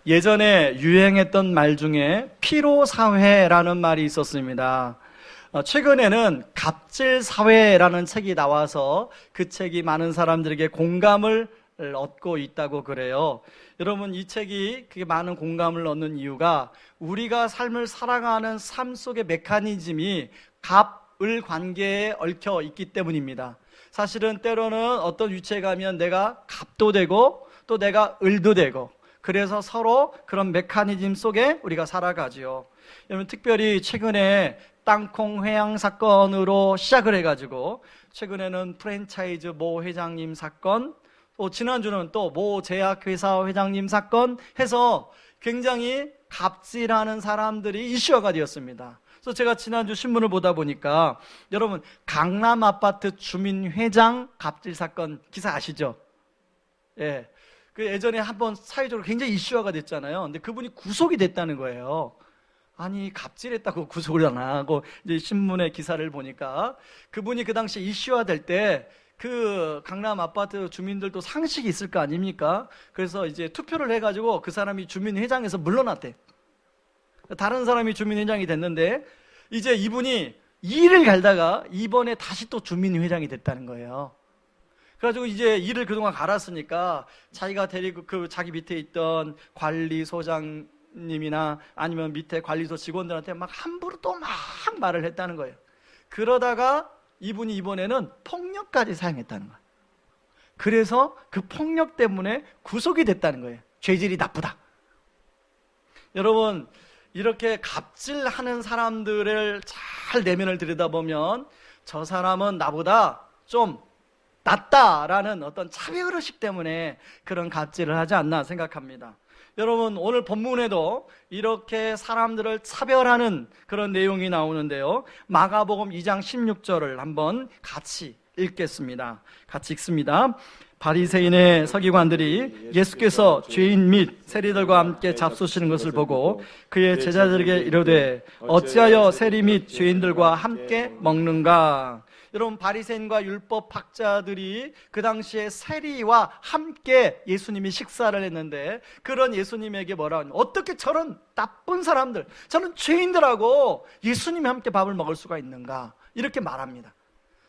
예전에 유행했던 말 중에 피로사회라는 말이 있었습니다. 최근에는 갑질사회라는 책이 나와서 그 책이 많은 사람들에게 공감을 얻고 있다고 그래요. 여러분, 이 책이 그게 많은 공감을 얻는 이유가 우리가 삶을 살아가는 삶 속의 메커니즘이 갑을 관계에 얽혀 있기 때문입니다. 사실은 때로는 어떤 위치에 가면 내가 갑도 되고 또 내가 을도 되고, 그래서 서로 그런 메커니즘 속에 우리가 살아가지요. 여러분, 특별히 최근에 땅콩 회항 사건으로 시작을 해가지고 최근에는 프랜차이즈 모 회장님 사건, 또 지난주는 또 모 제약회사 회장님 사건 해서 굉장히 갑질하는 사람들이 이슈화가 되었습니다. 그래서 제가 지난주 신문을 보다 보니까 여러분, 강남 아파트 주민 회장 갑질 사건 기사 아시죠? 예. 그 예전에 한번 사회적으로 굉장히 이슈화가 됐잖아요. 근데 그분이 구속이 됐다는 거예요. 아니, 갑질했다고 구속을 안 하고, 이제 신문의 기사를 보니까 그분이 그 당시 이슈화 될 때 그 강남 아파트 주민들도 상식이 있을 거 아닙니까? 그래서 이제 투표를 해가지고 그 사람이 주민회장에서 물러났대. 다른 사람이 주민회장이 됐는데, 이제 이분이 일을 갈다가 이번에 다시 또 주민회장이 됐다는 거예요. 그래가지고 이제 일을 그동안 갈았으니까 자기가 데리고 그 자기 밑에 있던 관리소장님이나 아니면 밑에 관리소 직원들한테 막 함부로 또 막 말을 했다는 거예요. 그러다가 이분이 이번에는 폭력까지 사용했다는 거예요. 그래서 그 폭력 때문에 구속이 됐다는 거예요. 죄질이 나쁘다. 여러분, 이렇게 갑질하는 사람들을 잘 내면을 들여다보면 저 사람은 나보다 좀 낫다라는 어떤 차별의식 때문에 그런 갑질을 하지 않나 생각합니다. 여러분, 오늘 본문에도 이렇게 사람들을 차별하는 그런 내용이 나오는데요, 마가복음 2장 16절을 한번 같이 읽겠습니다. 같이 읽습니다. 바리새인의 서기관들이 예수께서 죄인 및 세리들과 함께 잡수시는 것을 보고 그의 제자들에게 이르되 어찌하여 세리 및 죄인들과 함께 먹는가? 여러분, 바리새인과 율법학자들이 그 당시에 세리와 함께 예수님이 식사를 했는데, 그런 예수님에게 뭐라 하냐, 어떻게 저런 나쁜 사람들, 저런 죄인들하고 예수님이 함께 밥을 먹을 수가 있는가, 이렇게 말합니다.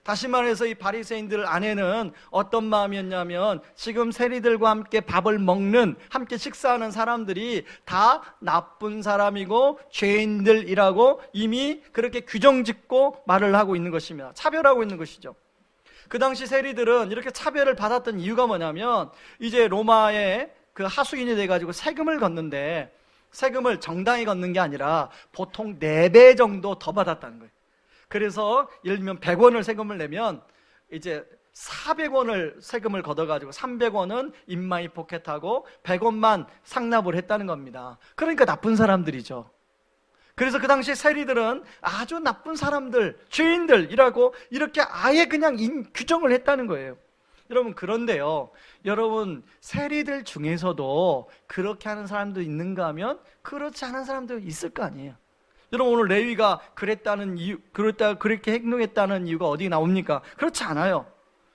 다시 말해서 이 바리새인들 안에는 어떤 마음이었냐면, 지금 세리들과 함께 밥을 먹는, 함께 식사하는 사람들이 다 나쁜 사람이고 죄인들이라고 이미 그렇게 규정짓고 말을 하고 있는 것입니다. 차별하고 있는 것이죠. 그 당시 세리들은 이렇게 차별을 받았던 이유가 뭐냐면, 이제 로마의 그 하수인이 돼가지고 세금을 걷는데, 세금을 정당히 걷는 게 아니라 보통 4배 정도 더 받았다는 거예요. 그래서 예를 들면 100원을 세금을 내면 이제 400원을 세금을 걷어가지고 300원은 인마이 포켓하고 100원만 상납을 했다는 겁니다. 그러니까 나쁜 사람들이죠. 그래서 그 당시 세리들은 아주 나쁜 사람들, 죄인들이라고 이렇게 아예 그냥 규정을 했다는 거예요. 여러분, 그런데요, 여러분, 세리들 중에서도 그렇게 하는 사람도 있는가 하면 그렇지 않은 사람도 있을 거 아니에요. 여러분, 오늘 레위가 그랬다는 이유, 그렇게 행동했다는 이유가 어디 나옵니까? 그렇지 않아요.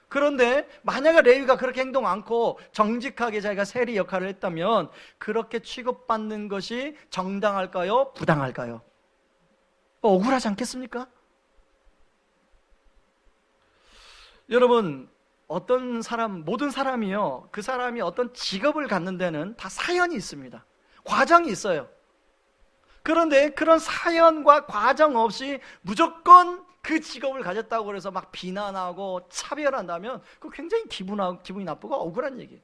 그런데 만약에 레위가 그렇게 행동 않고 정직하게 자기가 세리 역할을 했다면 그렇게 취급받는 것이 정당할까요? 부당할까요? 억울하지 않겠습니까? 여러분, 어떤 사람, 모든 사람이요, 그 사람이 어떤 직업을 갖는 데는 다 사연이 있습니다. 과정이 있어요. 그런데 그런 사연과 과정 없이 무조건 그 직업을 가졌다고 해서 막 비난하고 차별한다면 그거 굉장히 기분이 나쁘고 억울한 얘기예요.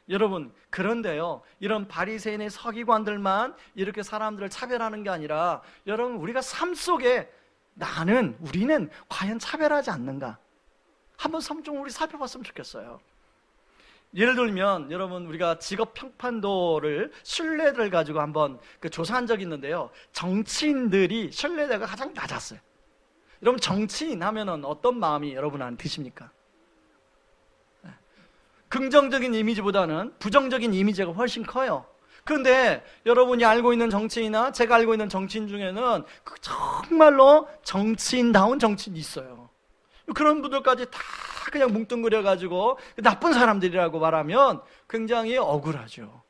여러분, 그런데요, 이런 바리새인의 서기관들만 이렇게 사람들을 차별하는 게 아니라, 여러분, 우리가 삶 속에 우리는 과연 차별하지 않는가? 한번 좀 우리 살펴봤으면 좋겠어요. 예를 들면, 여러분, 우리가 직업 평판도를, 신뢰를 가지고 한번 조사한 적이 있는데요, 정치인들이 신뢰도가 가장 낮았어요. 여러분, 정치인 하면은 어떤 마음이 여러분한테 드십니까? 긍정적인 이미지보다는 부정적인 이미지가 훨씬 커요. 그런데 여러분이 알고 있는 정치인이나 제가 알고 있는 정치인 중에는 정말로 정치인다운 정치인이 있어요. 그런 분들까지 다 그냥 뭉뚱그려가지고 나쁜 사람들이라고 말하면 굉장히 억울하죠.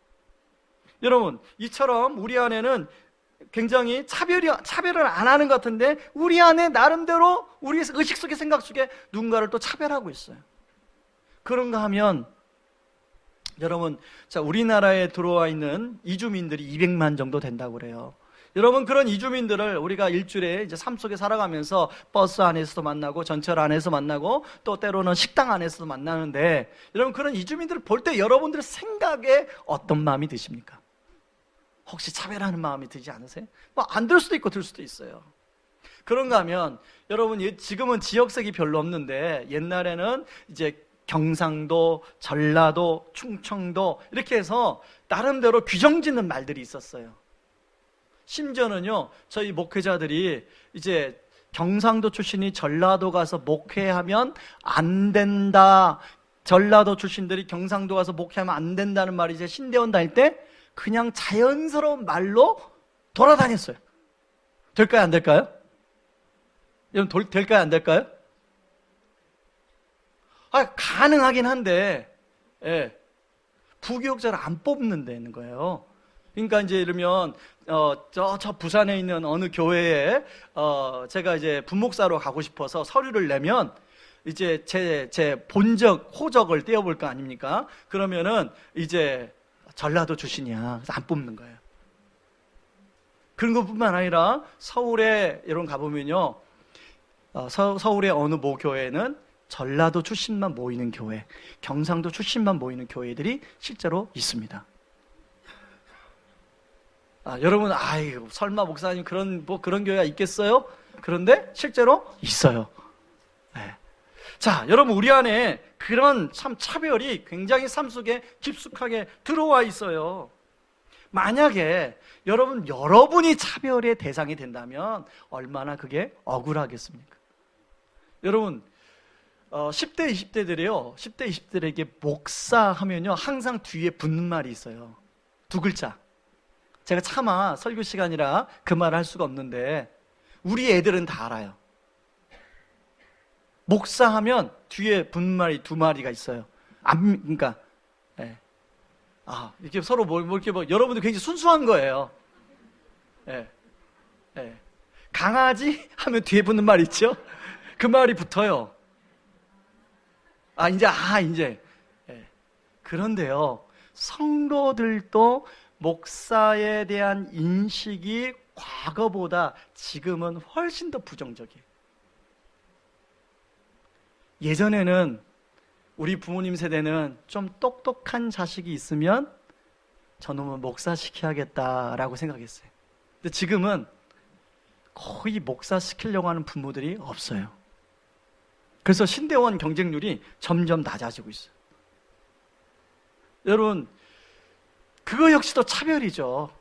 여러분, 이처럼 우리 안에는 굉장히 차별을 안 하는 것 같은데 우리 안에 나름대로 우리 의식 속에 생각 속에 누군가를 또 차별하고 있어요. 그런가 하면 여러분, 자, 우리나라에 들어와 있는 이주민들이 200만 정도 된다고 그래요. 여러분, 그런 이주민들을 우리가 일주일에 이제 삶 속에 살아가면서 버스 안에서도 만나고 전철 안에서 만나고 또 때로는 식당 안에서도 만나는데, 여러분, 그런 이주민들을 볼 때 여러분들 생각에 어떤 마음이 드십니까? 혹시 차별하는 마음이 들지 않으세요? 뭐 안 들 수도 있고 들 수도 있어요. 그런가 하면 여러분, 지금은 지역색이 별로 없는데 옛날에는 이제 경상도, 전라도, 충청도 이렇게 해서 나름대로 규정짓는 말들이 있었어요. 심지어는요, 저희 목회자들이 이제 경상도 출신이 전라도 가서 목회하면 안 된다, 전라도 출신들이 경상도 가서 목회하면 안 된다는 말이 이제 신대원 다닐 때 그냥 자연스러운 말로 돌아다녔어요. 될까요, 안 될까요? 여러분, 될까요, 안 될까요? 가능하긴 한데, 예, 부교육자를 안 뽑는다는 거예요. 그러니까 이제 이러면 저 부산에 있는 어느 교회에 제가 이제 분목사로 가고 싶어서 서류를 내면 이제 제 본적 호적을 떼어볼 거 아닙니까? 그러면은 이제 전라도 출신이야. 그래서 안 뽑는 거예요. 그런 것뿐만 아니라 서울에 여러분 가보면요, 서울의 어느 모 교회는 전라도 출신만 모이는 교회, 경상도 출신만 모이는 교회들이 실제로 있습니다. 여러분, 아이고, 설마 목사님 그런 교회가 있겠어요? 그런데 실제로 있어요. 네. 자, 여러분, 우리 안에 그런 참 차별이 굉장히 삶 속에 깊숙하게 들어와 있어요. 만약에 여러분이 차별의 대상이 된다면 얼마나 그게 억울하겠습니까? 여러분, 10대, 20대들이요, 10대, 20대들에게 목사 하면요, 항상 뒤에 붙는 말이 있어요. 두 글자. 제가 차마 설교 시간이라 그 말을 할 수가 없는데, 우리 애들은 다 알아요. 목사 하면 뒤에 붙는 말이 두 마리가 있어요. 그러니까, 예. 이렇게 서로 이렇게 여러분들 굉장히 순수한 거예요. 예. 예. 강아지 하면 뒤에 붙는 말 있죠? 그 말이 붙어요. 이제. 예. 그런데요, 성도들도 목사에 대한 인식이 과거보다 지금은 훨씬 더 부정적이에요. 예전에는 우리 부모님 세대는 좀 똑똑한 자식이 있으면 저놈은 목사 시켜야겠다라고 생각했어요. 근데 지금은 거의 목사 시키려고 하는 부모들이 없어요. 그래서 신대원 경쟁률이 점점 낮아지고 있어요. 여러분, 그거 역시도 차별이죠.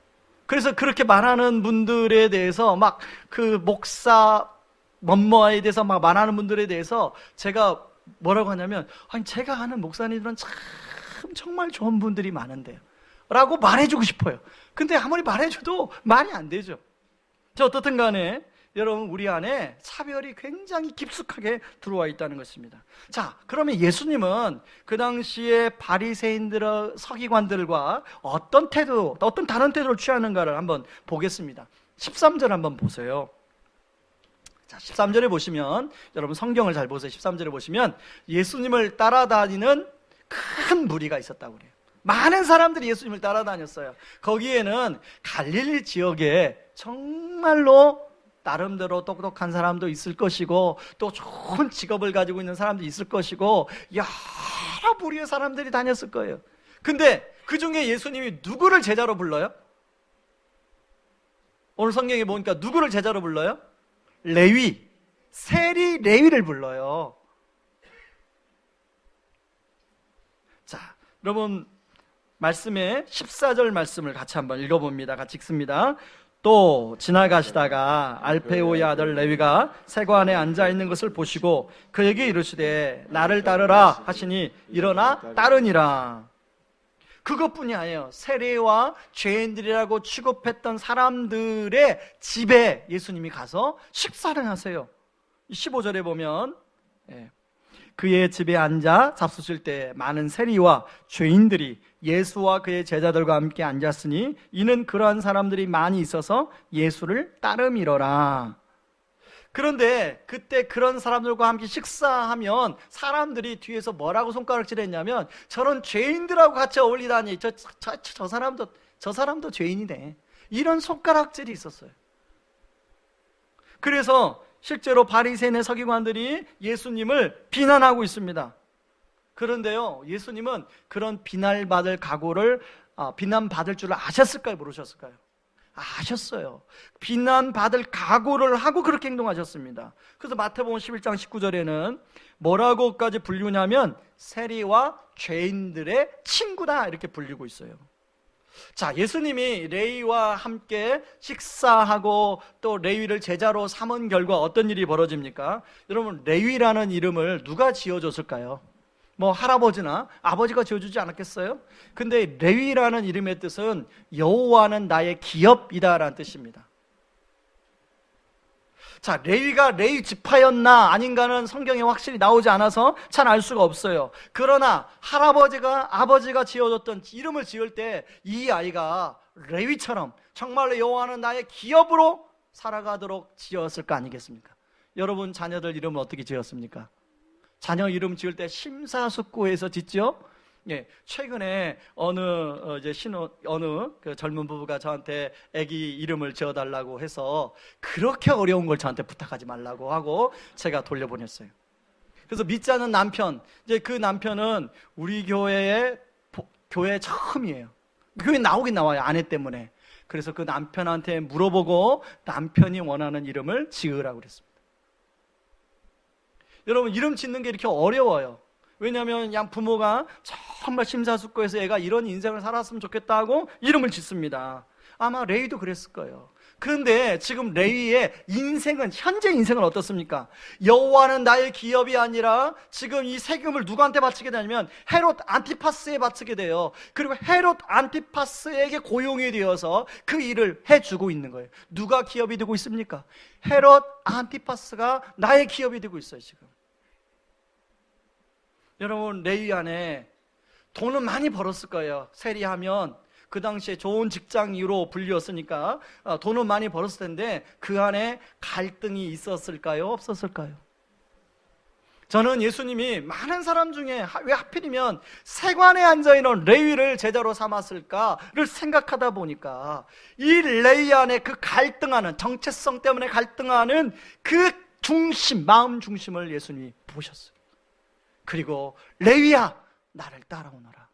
그래서 그렇게 말하는 분들에 대해서 막 그 목사 뭐뭐에 대해서 막 말하는 분들에 대해서 제가 뭐라고 하냐면, 제가 아는 목사님들은 참 정말 좋은 분들이 많은데요 라고 말해주고 싶어요. 근데 아무리 말해줘도 말이 안 되죠. 어떻든 간에 여러분, 우리 안에 차별이 굉장히 깊숙하게 들어와 있다는 것입니다. 자, 그러면 예수님은 그 당시에 바리새인들, 서기관들과 어떤 다른 태도를 취하는가를 한번 보겠습니다. 13절 한번 보세요. 자, 13절에 보시면, 여러분 성경을 잘 보세요. 13절에 보시면 예수님을 따라다니는 큰 무리가 있었다고 그래요. 많은 사람들이 예수님을 따라다녔어요. 거기에는 갈릴리 지역에 정말로 나름대로 똑똑한 사람도 있을 것이고, 또 좋은 직업을 가지고 있는 사람도 있을 것이고, 여러 부류의 사람들이 다녔을 거예요. 근데 그 중에 예수님이 누구를 제자로 불러요? 오늘 성경에 보니까 누구를 제자로 불러요? 세리 레위를 불러요. 자, 여러분 말씀에 14절 말씀을 같이 한번 읽어봅니다. 같이 읽습니다. 또 지나가시다가 알페오의 아들 레위가 세관에 앉아있는 것을 보시고 그에게 이르시되 나를 따르라 하시니 일어나 따르니라. 그것뿐이 아니에요. 세리와 죄인들이라고 취급했던 사람들의 집에 예수님이 가서 식사를 하세요. 15절에 보면 그의 집에 앉아 잡수실 때 많은 세리와 죄인들이 예수와 그의 제자들과 함께 앉았으니 이는 그러한 사람들이 많이 있어서 예수를 따름이러라. 그런데 그때 그런 사람들과 함께 식사하면 사람들이 뒤에서 뭐라고 손가락질 했냐면, 저런 죄인들하고 같이 어울리다니, 저 사람도 죄인이네, 이런 손가락질이 있었어요. 그래서 실제로 바리새인의 서기관들이 예수님을 비난하고 있습니다. 그런데요, 예수님은 그런 비난받을 줄 아셨을까요? 모르셨을까요? 아셨어요. 비난받을 각오를 하고 그렇게 행동하셨습니다. 그래서 마태복음 11장 19절에는 뭐라고까지 불리냐면 세리와 죄인들의 친구다, 이렇게 불리고 있어요. 자, 예수님이 레위와 함께 식사하고 또 레위를 제자로 삼은 결과 어떤 일이 벌어집니까? 여러분, 레위라는 이름을 누가 지어줬을까요? 뭐 할아버지나 아버지가 지어주지 않았겠어요? 근데 레위라는 이름의 뜻은 여호와는 나의 기업이다라는 뜻입니다. 자, 레위가 레위 지파였나 아닌가는 성경에 확실히 나오지 않아서 잘 알 수가 없어요. 그러나 아버지가 지어줬던 이름을 지을 때 이 아이가 레위처럼 정말로 여호와는 나의 기업으로 살아가도록 지었을 거 아니겠습니까? 여러분, 자녀들 이름은 어떻게 지었습니까? 자녀 이름 지을 때 심사숙고해서 짓죠? 예, 최근에 어느 그 젊은 부부가 저한테 아기 이름을 지어달라고 해서 그렇게 어려운 걸 저한테 부탁하지 말라고 하고 제가 돌려보냈어요. 그래서 믿지 않는 남편, 이제 그 남편은 우리 교회 처음이에요. 교회 나오긴 나와요, 아내 때문에. 그래서 그 남편한테 물어보고 남편이 원하는 이름을 지으라고 그랬습니다. 여러분, 이름 짓는 게 이렇게 어려워요. 왜냐하면 그냥 부모가 정말 심사숙고해서 애가 이런 인생을 살았으면 좋겠다 하고 이름을 짓습니다. 아마 레위도 그랬을 거예요. 그런데 지금 레위의 현재 인생은 어떻습니까? 여호와는 나의 기업이 아니라 지금 이 세금을 누구한테 바치게 되냐면 헤롯 안티파스에 바치게 돼요. 그리고 헤롯 안티파스에게 고용이 되어서 그 일을 해주고 있는 거예요. 누가 기업이 되고 있습니까? 헤롯 안티파스가 나의 기업이 되고 있어요, 지금. 여러분, 레위 안에 돈은 많이 벌었을 거예요. 세리하면 그 당시에 좋은 직장으로 불리웠으니까 돈은 많이 벌었을 텐데 그 안에 갈등이 있었을까요? 없었을까요? 저는 예수님이 많은 사람 중에 왜 하필이면 세관에 앉아있는 레위를 제자로 삼았을까를 생각하다 보니까 이 레위 안에 그 갈등하는, 정체성 때문에 갈등하는 그 마음 중심을 예수님이 보셨어요. 그리고 레위야, 나를 따라오너라.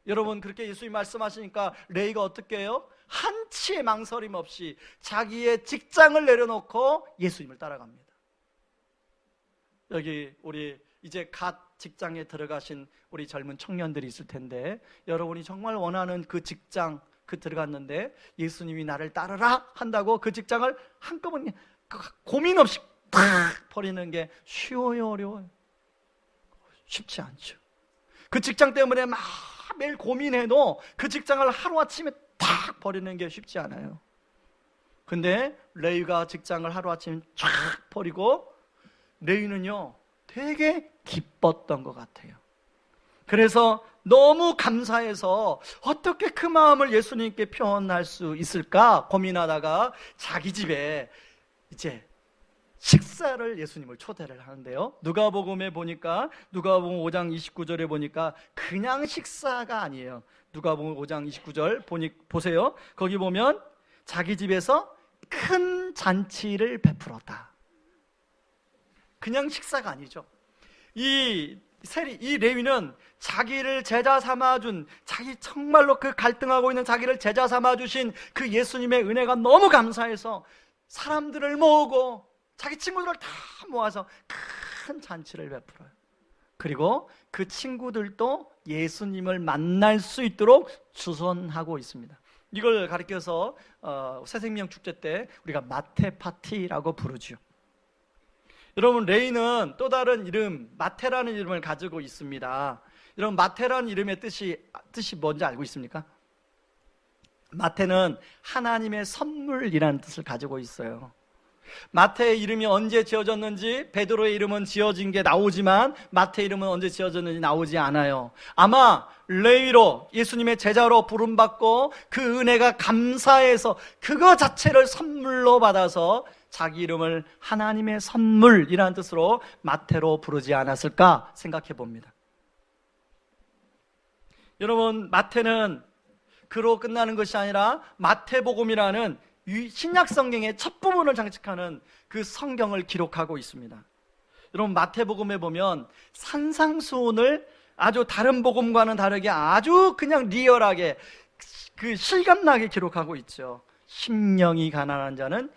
여러분, 그렇게 예수님이 말씀하시니까 레위가 어떻게 해요? 한치의 망설임 없이 자기의 직장을 내려놓고 예수님을 따라갑니다. 여기 우리 이제 갓 직장에 들어가신 우리 젊은 청년들이 있을 텐데, 여러분이 정말 원하는 그 직장 들어갔는데 예수님이 나를 따르라 한다고 그 직장을 한꺼번에 고민 없이 탁 버리는 게 쉬워요, 어려워요? 쉽지 않죠. 그 직장 때문에 막 매일 고민해도 그 직장을 하루아침에 탁 버리는 게 쉽지 않아요. 근데 레위가 직장을 하루아침에 쫙 버리고, 레위는요 되게 기뻤던 것 같아요. 그래서 너무 감사해서 어떻게 그 마음을 예수님께 표현할 수 있을까 고민하다가 자기 집에 이제 식사를 예수님을 초대를 하는데요, 누가복음에 보니까 누가복음 5장 29절에 보니까 그냥 식사가 아니에요. 누가복음 5장 29절 보세요. 거기 보면 자기 집에서 큰 잔치를 베풀었다. 그냥 식사가 아니죠. 이 레위는 자기를 제자 삼아준, 자기 정말로 그 갈등하고 있는 자기를 제자 삼아주신 그 예수님의 은혜가 너무 감사해서 사람들을 모으고 자기 친구들을 다 모아서 큰 잔치를 베풀어요. 그리고 그 친구들도 예수님을 만날 수 있도록 주선하고 있습니다. 이걸 가리켜서 새생명 축제 때 우리가 마태 파티라고 부르죠. 여러분, 레위는 또 다른 이름, 마태라는 이름을 가지고 있습니다. 여러분, 마태라는 이름의 뜻이 뭔지 알고 있습니까? 마태는 하나님의 선물이라는 뜻을 가지고 있어요. 마태의 이름이 언제 지어졌는지, 베드로의 이름은 지어진 게 나오지만 마태의 이름은 언제 지어졌는지 나오지 않아요. 아마 레위로, 예수님의 제자로 부름받고 그 은혜가 감사해서 그거 자체를 선물로 받아서 자기 이름을 하나님의 선물이라는 뜻으로 마태로 부르지 않았을까 생각해 봅니다. 여러분, 마태는 그로 끝나는 것이 아니라 마태복음이라는 신약 성경의 첫 부분을 장식하는 그 성경을 기록하고 있습니다. 여러분, 마태복음에 보면 산상수훈을 아주 다른 복음과는 다르게 아주 그냥 리얼하게 그 실감나게 기록하고 있죠. 심령이 가난한 자는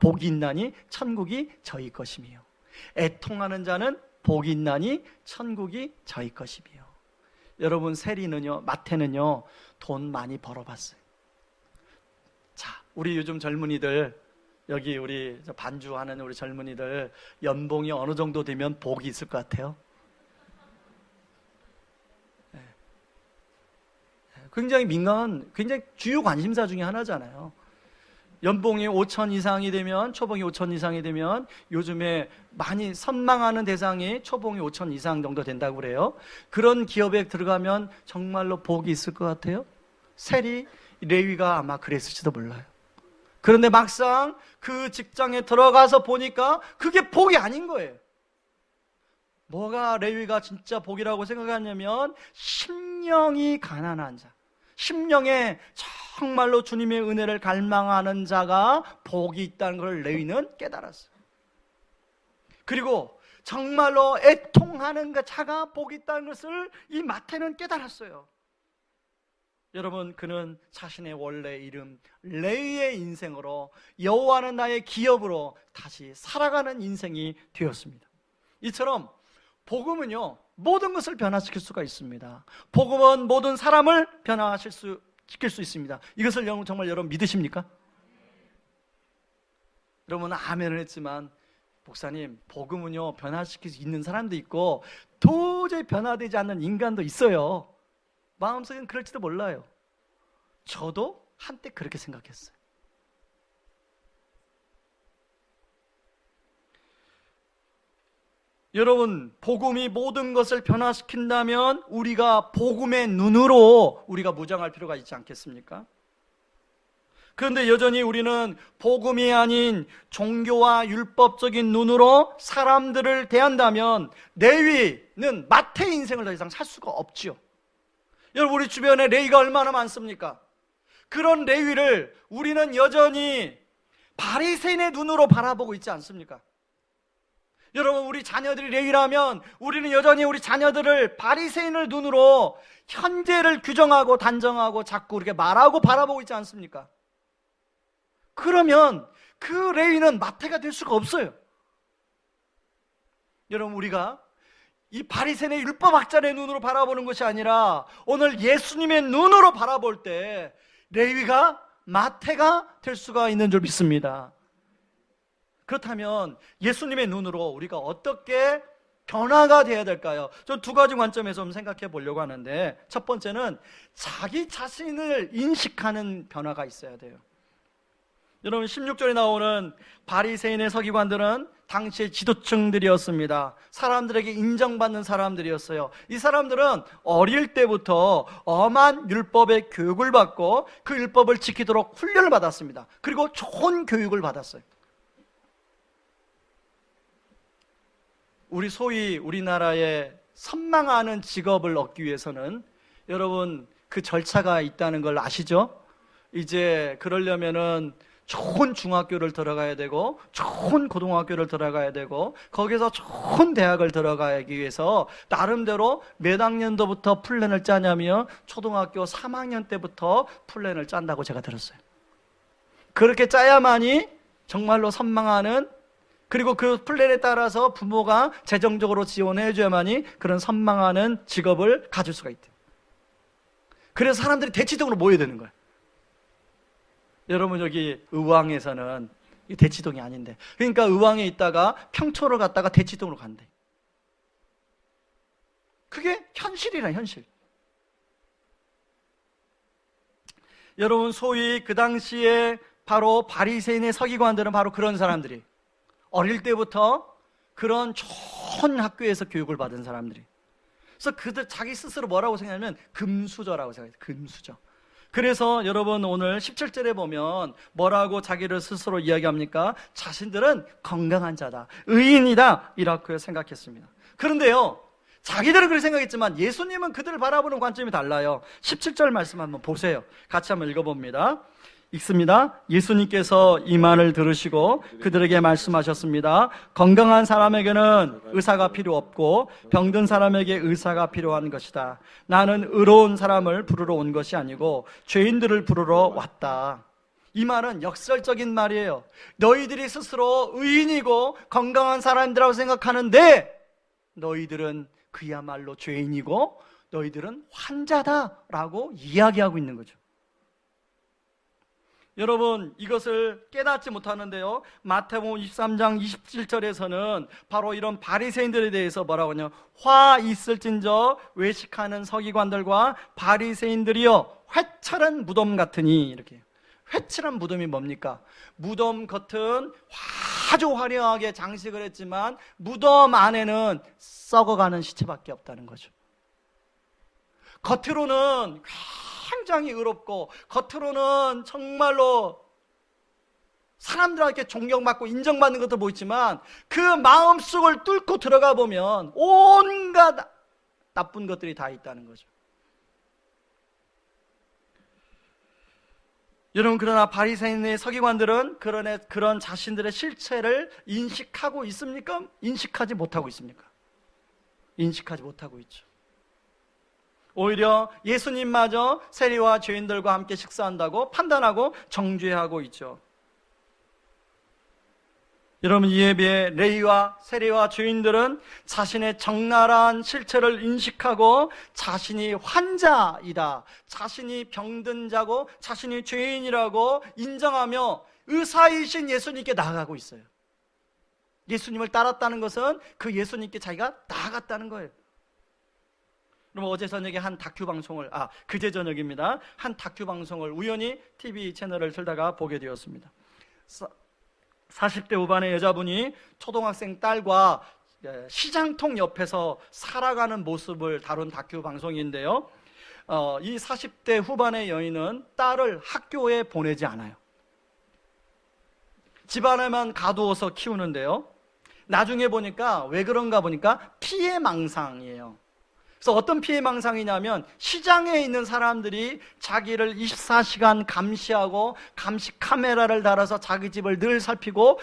복이 있나니 천국이 저희 것이며, 애통하는 자는 복이 있나니 천국이 저희 것이며. 여러분, 마태는요 돈 많이 벌어봤어요. 자, 우리 요즘 젊은이들, 여기 우리 반주하는 우리 젊은이들 연봉이 어느 정도 되면 복이 있을 것 같아요? 굉장히 민감한, 굉장히 주요 관심사 중에 하나잖아요. 연봉이 5천 이상이 되면, 초봉이 5천 이상이 되면 요즘에 많이 선망하는 대상이 초봉이 5천 이상 정도 된다고 그래요. 그런 기업에 들어가면 정말로 복이 있을 것 같아요? 레위가 아마 그랬을지도 몰라요. 그런데 막상 그 직장에 들어가서 보니까 그게 복이 아닌 거예요. 뭐가 레위가 진짜 복이라고 생각하냐면, 심령이 가난한 자, 심령에 정말로 주님의 은혜를 갈망하는 자가 복이 있다는 걸 레위는 깨달았어요. 그리고 정말로 애통하는 자가 복이 있다는 것을 이 마태는 깨달았어요. 여러분, 그는 자신의 원래 이름 레위의 인생으로, 여호와는 나의 기업으로 다시 살아가는 인생이 되었습니다. 이처럼 복음은요 모든 것을 변화시킬 수가 있습니다. 복음은 모든 사람을 변화시킬 수 있습니다. 이것을 정말 여러분 믿으십니까? 여러분 아멘을 했지만, 목사님, 복음은요 변화시킬 수 있는 사람도 있고 도저히 변화되지 않는 인간도 있어요. 마음속엔 그럴지도 몰라요. 저도 한때 그렇게 생각했어요. 여러분, 복음이 모든 것을 변화시킨다면 우리가 복음의 눈으로 우리가 무장할 필요가 있지 않겠습니까? 그런데 여전히 우리는 복음이 아닌 종교와 율법적인 눈으로 사람들을 대한다면 레위는 마태의 인생을 더 이상 살 수가 없지요. 여러분, 우리 주변에 레위가 얼마나 많습니까? 그런 레위를 우리는 여전히 바리새인의 눈으로 바라보고 있지 않습니까? 여러분, 우리 자녀들이 레위라면 우리는 여전히 우리 자녀들을 바리새인의 눈으로 현재를 규정하고 단정하고 자꾸 이렇게 말하고 바라보고 있지 않습니까? 그러면 그 레위는 마태가 될 수가 없어요. 여러분, 우리가 이 바리새인의 율법학자의 눈으로 바라보는 것이 아니라 오늘 예수님의 눈으로 바라볼 때 레위가 마태가 될 수가 있는 줄 믿습니다. 그렇다면 예수님의 눈으로 우리가 어떻게 변화가 되어야 될까요? 저 두 가지 관점에서 좀 생각해 보려고 하는데, 첫 번째는 자기 자신을 인식하는 변화가 있어야 돼요. 여러분, 16절에 나오는 바리새인의 서기관들은 당시의 지도층들이었습니다. 사람들에게 인정받는 사람들이었어요. 이 사람들은 어릴 때부터 엄한 율법의 교육을 받고 그 율법을 지키도록 훈련을 받았습니다. 그리고 좋은 교육을 받았어요. 소위 우리나라의 선망하는 직업을 얻기 위해서는 여러분 그 절차가 있다는 걸 아시죠? 이제 그러려면은 좋은 중학교를 들어가야 되고 좋은 고등학교를 들어가야 되고 거기서 좋은 대학을 들어가기 위해서 나름대로 몇 학년도부터 플랜을 짜냐면 초등학교 3학년 때부터 플랜을 짠다고 제가 들었어요. 그렇게 짜야만이 정말로 선망하는, 그리고 그 플랜에 따라서 부모가 재정적으로 지원해 줘야만이 그런 선망하는 직업을 가질 수가 있대요. 그래서 사람들이 대치동으로 모여야 되는 거예요. 여러분, 여기 의왕에서는 이 대치동이 아닌데, 그러니까 의왕에 있다가 평촌을 갔다가 대치동으로 간대. 그게 현실이라, 현실. 여러분, 소위 그 당시에 바로 바리새인의 서기관들은 바로 그런 사람들이, 어릴 때부터 그런 좋은 학교에서 교육을 받은 사람들이. 그래서 그들 자기 스스로 뭐라고 생각하면 금수저라고 생각해요. 금수저. 그래서 여러분 오늘 17절에 보면 뭐라고 자기를 스스로 이야기합니까? 자신들은 건강한 자다, 의인이다, 이렇게 생각했습니다. 그런데요, 자기들은 그렇게 생각했지만 예수님은 그들을 바라보는 관점이 달라요. 17절 말씀 한번 보세요. 같이 한번 읽어봅니다. 읽습니다. 예수님께서 이 말을 들으시고 그들에게 말씀하셨습니다. 건강한 사람에게는 의사가 필요 없고 병든 사람에게 의사가 필요한 것이다. 나는 의로운 사람을 부르러 온 것이 아니고 죄인들을 부르러 왔다. 이 말은 역설적인 말이에요. 너희들이 스스로 의인이고 건강한 사람들이라고 생각하는데 너희들은 그야말로 죄인이고 너희들은 환자다라고 이야기하고 있는 거죠. 여러분, 이것을 깨닫지 못하는데요, 마태복음 23장 27절에서는 바로 이런 바리새인들에 대해서 뭐라고 하냐, 화 있을진저 외식하는 서기관들과 바리새인들이여 회칠한 무덤 같으니. 이렇게. 회칠한 무덤이 뭡니까? 무덤 겉은 아주 화려하게 장식을 했지만 무덤 안에는 썩어가는 시체밖에 없다는 거죠. 겉으로는 굉장히 의롭고 겉으로는 정말로 사람들한테 존경받고 인정받는 것도 보이지만 그 마음속을 뚫고 들어가 보면 온갖 나쁜 것들이 다 있다는 거죠. 여러분, 그러나 바리새인의 서기관들은 그런 자신들의 실체를 인식하고 있습니까? 인식하지 못하고 있습니까? 인식하지 못하고 있죠. 오히려 예수님마저 세리와 죄인들과 함께 식사한다고 판단하고 정죄하고 있죠. 여러분, 이에 비해 레위와 세리와 죄인들은 자신의 적나라한 실체를 인식하고 자신이 환자이다, 자신이 병든 자고 자신이 죄인이라고 인정하며 의사이신 예수님께 나아가고 있어요. 예수님을 따랐다는 것은 그 예수님께 자기가 나아갔다는 거예요. 그럼 어제 저녁에 한 다큐 방송을, 그제 저녁입니다. 한 다큐 방송을 우연히 TV 채널을 틀다가 보게 되었습니다. 40대 후반의 여자분이 초등학생 딸과 시장통 옆에서 살아가는 모습을 다룬 다큐 방송인데요, 이 40대 후반의 여인은 딸을 학교에 보내지 않아요. 집안에만 가두어서 키우는데요, 나중에 보니까 왜 그런가 보니까 피해망상이에요. 그래서 어떤 피해망상이냐면 시장에 있는 사람들이 자기를 24시간 감시하고 감시 카메라를 달아서 자기 집을 늘 살피고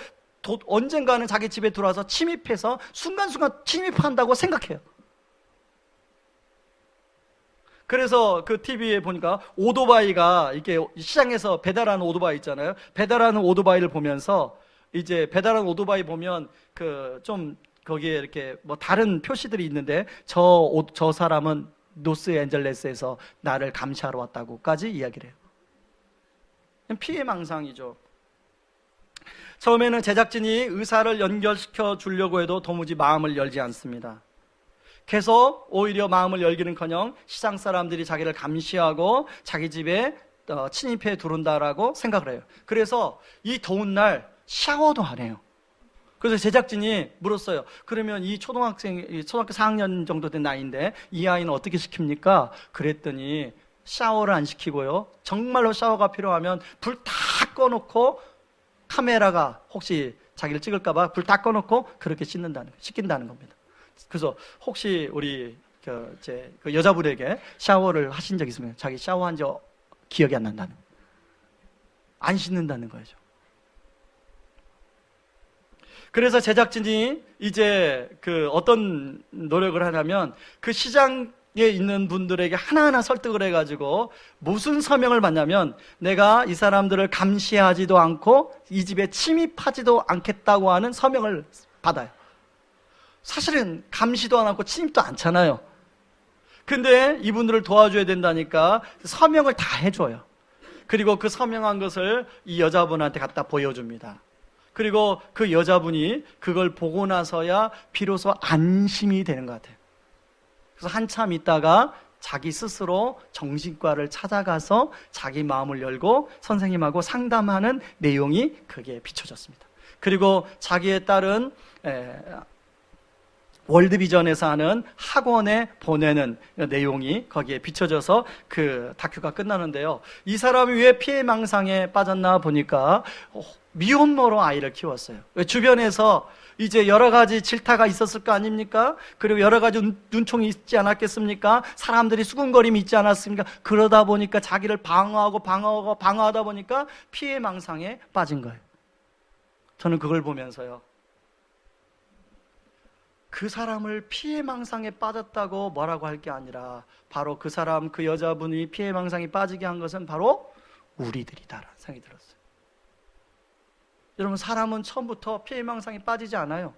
언젠가는 자기 집에 들어와서 침입해서 순간순간 침입한다고 생각해요. 그래서 그 TV에 보니까 오토바이가 이렇게 시장에서 배달하는 오토바이 있잖아요. 배달하는 오토바이를 보면서 이제 배달하는 오토바이 보면 좀 거기에 이렇게 뭐 다른 표시들이 있는데 저 사람은 로스앤젤레스에서 나를 감시하러 왔다고까지 이야기를 해요. 피해망상이죠. 처음에는 제작진이 의사를 연결시켜 주려고 해도 도무지 마음을 열지 않습니다. 계속 오히려 마음을 열기는커녕 시장 사람들이 자기를 감시하고 자기 집에 침입해 들어온다라고 생각을 해요. 그래서 이 더운 날 샤워도 안 해요. 그래서 제작진이 물었어요. 그러면 이 초등학교 4학년 정도 된 나이인데 이 아이는 어떻게 시킵니까? 그랬더니 샤워를 안 시키고요, 정말로 샤워가 필요하면 불 다 꺼놓고, 카메라가 혹시 자기를 찍을까봐 불 다 꺼놓고 그렇게 시킨다는 겁니다. 그래서 혹시 우리 그 여자분에게 샤워를 하신 적 있으면 자기 샤워한 적 기억이 안 난다는, 안 씻는다는 거죠. 그래서 제작진이 이제 어떤 노력을 하냐면 그 시장에 있는 분들에게 하나하나 설득을 해가지고 무슨 서명을 받냐면, 내가 이 사람들을 감시하지도 않고 이 집에 침입하지도 않겠다고 하는 서명을 받아요. 사실은 감시도 안 하고 침입도 않잖아요. 근데 이분들을 도와줘야 된다니까 서명을 다 해줘요. 그리고 그 서명한 것을 이 여자분한테 갖다 보여줍니다. 그리고 그 여자분이 그걸 보고 나서야 비로소 안심이 되는 것 같아요. 그래서 한참 있다가 자기 스스로 정신과를 찾아가서 자기 마음을 열고 선생님하고 상담하는 내용이 거기에 비춰졌습니다. 그리고 자기의 딸은 월드비전에서 하는 학원에 보내는 내용이 거기에 비춰져서 그 다큐가 끝나는데요. 이 사람이 왜 피해망상에 빠졌나 보니까 미혼모로 아이를 키웠어요. 주변에서 이제 여러 가지 질타가 있었을 거 아닙니까? 그리고 여러 가지 눈총이 있지 않았겠습니까? 사람들이 수군거림이 있지 않았습니까? 그러다 보니까 자기를 방어하다 보니까 피해망상에 빠진 거예요. 저는 그걸 보면서요, 그 사람을 피해망상에 빠졌다고 뭐라고 할 게 아니라 바로 그 사람, 그 여자분이 피해망상에 빠지게 한 것은 바로 우리들이다라는 생각이 들었어요. 여러분, 사람은 처음부터 피해망상에 빠지지 않아요.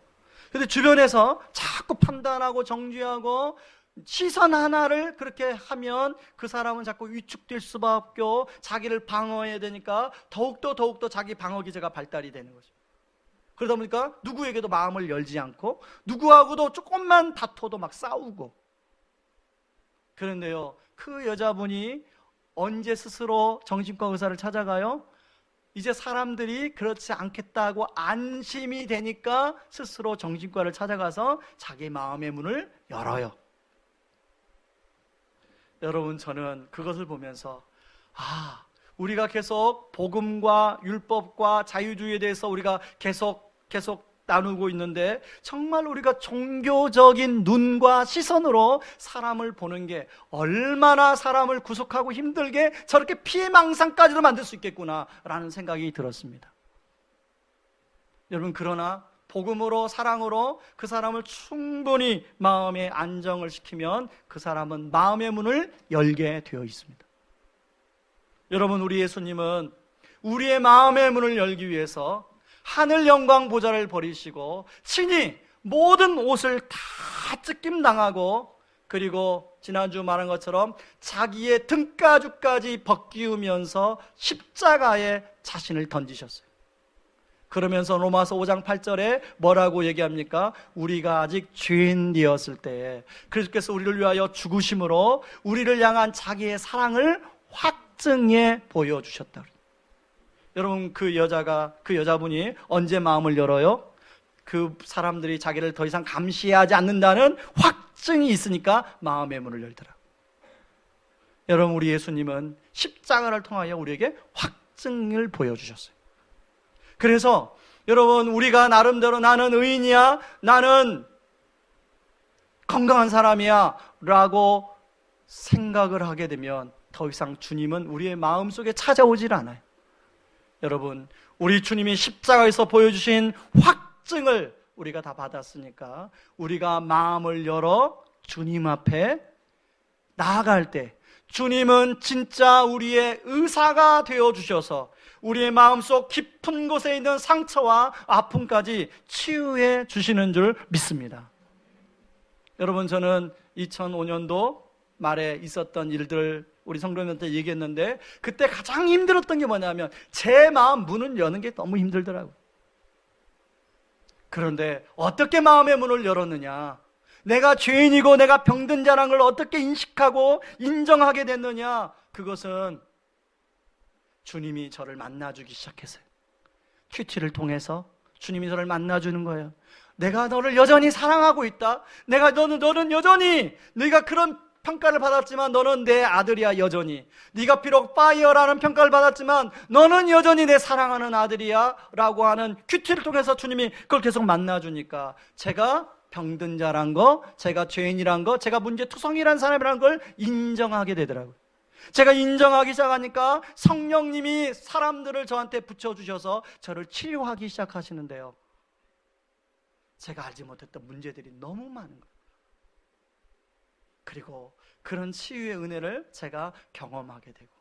근데 주변에서 자꾸 판단하고 정죄하고 시선 하나를 그렇게 하면 그 사람은 자꾸 위축될 수밖에 없고 자기를 방어해야 되니까 더욱더 자기 방어 기제가 발달이 되는 거죠. 그러다 보니까 누구에게도 마음을 열지 않고 누구하고도 조금만 다퉈도 막 싸우고. 그런데요, 그 여자분이 언제 스스로 정신과 의사를 찾아가요? 이제 사람들이 그렇지 않겠다고 안심이 되니까 스스로 정신과를 찾아가서 자기 마음의 문을 열어요. 여러분, 저는 그것을 보면서 우리가 계속 복음과 율법과 자유주의에 대해서 우리가 계속 나누고 있는데, 정말 우리가 종교적인 눈과 시선으로 사람을 보는 게 얼마나 사람을 구속하고 힘들게 저렇게 피해망상까지도 만들 수 있겠구나라는 생각이 들었습니다. 여러분, 그러나 복음으로, 사랑으로 그 사람을 충분히 마음의 안정을 시키면 그 사람은 마음의 문을 열게 되어 있습니다. 여러분, 우리 예수님은 우리의 마음의 문을 열기 위해서 하늘 영광 보좌를 버리시고 친히 모든 옷을 다 찢김 당하고, 그리고 지난주 말한 것처럼 자기의 등가죽까지 벗기우면서 십자가에 자신을 던지셨어요. 그러면서 로마서 5장 8절에 뭐라고 얘기합니까? 우리가 아직 죄인되었을 때에 그리스도께서 우리를 위하여 죽으심으로 우리를 향한 자기의 사랑을 확증해 보여주셨다. 여러분, 그 여자분이 언제 마음을 열어요? 그 사람들이 자기를 더 이상 감시하지 않는다는 확증이 있으니까 마음의 문을 열더라. 여러분, 우리 예수님은 십자가를 통하여 우리에게 확증을 보여주셨어요. 그래서 여러분, 우리가 나름대로 나는 의인이야, 나는 건강한 사람이야 라고 생각을 하게 되면 더 이상 주님은 우리의 마음속에 찾아오질 않아요. 여러분, 우리 주님이 십자가에서 보여주신 확증을 우리가 다 받았으니까 우리가 마음을 열어 주님 앞에 나아갈 때 주님은 진짜 우리의 의사가 되어주셔서 우리의 마음속 깊은 곳에 있는 상처와 아픔까지 치유해 주시는 줄 믿습니다. 여러분, 저는 2005년도 말에 있었던 일들 우리 성도님한테 얘기했는데, 그때 가장 힘들었던 게 뭐냐면 제 마음 문을 여는 게 너무 힘들더라고요. 그런데 어떻게 마음의 문을 열었느냐, 내가 죄인이고 내가 병든 자라는 걸 어떻게 인식하고 인정하게 됐느냐, 그것은 주님이 저를 만나주기 시작했어요. 큐티를 통해서 주님이 저를 만나주는 거예요. 내가 너를 여전히 사랑하고 있다. 너는 여전히, 네가 그런 평가를 받았지만 너는 내 아들이야, 여전히. 네가 비록 파이어라는 평가를 받았지만 너는 여전히 내 사랑하는 아들이야 라고 하는 큐티를 통해서 주님이 그걸 계속 만나주니까 제가 병든 자란 거, 제가 죄인이란 거, 제가 문제투성이란 사람이라는 걸 인정하게 되더라고요. 제가 인정하기 시작하니까 성령님이 사람들을 저한테 붙여주셔서 저를 치유하기 시작하시는데요, 제가 알지 못했던 문제들이 너무 많은 거예요. 그리고 그런 치유의 은혜를 제가 경험하게 되고,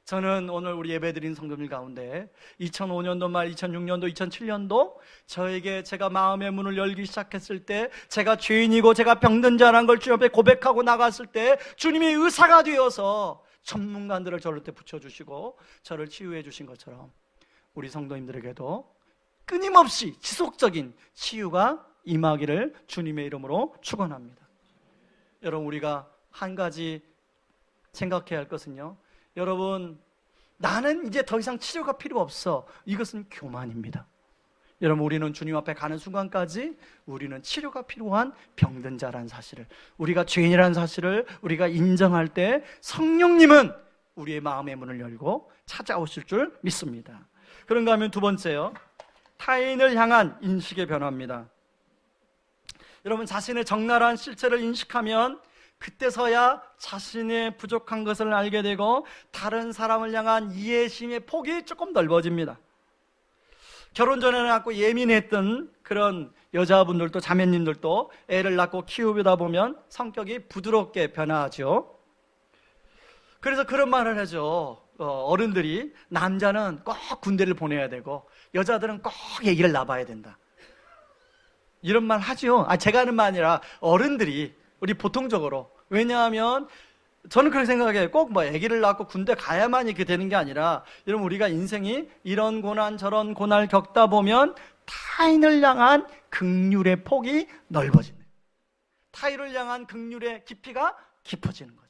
저는 오늘 우리 예배드린 성도들 가운데 2005년도 말 2006년도 2007년도 저에게 제가 마음의 문을 열기 시작했을 때, 제가 죄인이고 제가 병든 자라는 걸 주님 앞에 고백하고 나갔을 때 주님이 의사가 되어서 전문가들을 저를 때 붙여주시고 저를 치유해 주신 것처럼 우리 성도님들에게도 끊임없이 지속적인 치유가 임하기를 주님의 이름으로 축원합니다. 여러분, 우리가 한 가지 생각해야 할 것은요, 여러분, 나는 이제 더 이상 치료가 필요 없어. 이것은 교만입니다. 여러분, 우리는 주님 앞에 가는 순간까지 우리는 치료가 필요한 병든 자라는 사실을, 우리가 죄인이라는 사실을 우리가 인정할 때 성령님은 우리의 마음의 문을 열고 찾아오실 줄 믿습니다. 그런가 하면 두 번째요, 타인을 향한 인식의 변화입니다. 여러분, 자신의 적나라한 실체를 인식하면 그때서야 자신의 부족한 것을 알게 되고 다른 사람을 향한 이해심의 폭이 조금 넓어집니다. 결혼 전에는 갖고 예민했던 그런 여자분들도, 자매님들도 애를 낳고 키우다 보면 성격이 부드럽게 변화하죠. 그래서 그런 말을 하죠. 어른들이 남자는 꼭 군대를 보내야 되고 여자들은 꼭 아기를 낳아야 된다, 이런 말 하죠. 제가 하는 말 아니라 어른들이, 우리 보통적으로. 왜냐하면 저는 그렇게 생각해요. 꼭 뭐 아기를 낳고 군대 가야만 이렇게 되는 게 아니라, 여러분, 우리가 인생이 이런 고난 저런 고난을 겪다 보면 타인을 향한 긍휼의 폭이 넓어지는, 타인을 향한 긍휼의 깊이가 깊어지는 거죠.